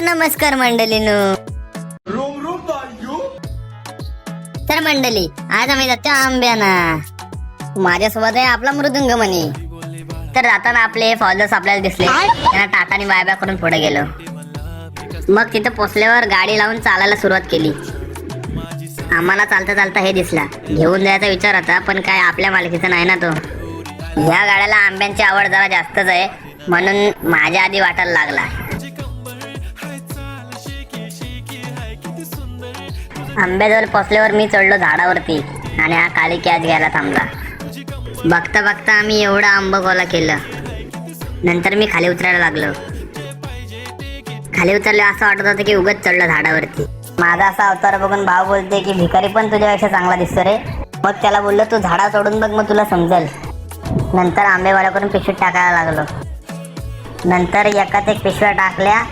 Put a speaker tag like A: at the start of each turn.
A: नमस्कार मंडळीनो. तर मंडळी, आज आम्ही जातो आंब्याना. माझ्यासोबत आहे आपला मृदुंगमणी. तर जाताना आपले फादर्स आपल्याला दिसले. त्यांना टाटाने बाय बाय करून पुढे गेलो. मग तिथे पोचल्यावर गाडी लावून चालायला सुरुवात केली. आम्हाला चालता चालता हे दिसला. घेऊन जायचा विचार होता, पण काय आपल्या मालकीचा नाही ना तो. या गाड्याला आंब्यांची आवड जरा जास्तच आहे, म्हणून माझ्या आधी वाटायला लागला. आंब्याजवळ पोचल्यावर मी चढलो झाडावरती आणि हा काली कॅच घ्यायला थांबला. बघता बघता आम्ही एवढा आंबा गोळा केलं. नंतर मी खाली उतरायला लागलो. खाली उतरले असं वाटत होतं की उगाच चढलो झाडावरती. माझा असा अवतार बघून भाव बोलते की भिकारी पण तुझ्यापेक्षा चांगला दिसतो रे. मग त्याला बोललो तू झाडा सोडून बघ, मग तुला समजेल. नंतर आंबे गोळा करून पिशवीत टाकायला लागलो. नंतर एकात एक पिशव्या टाकल्या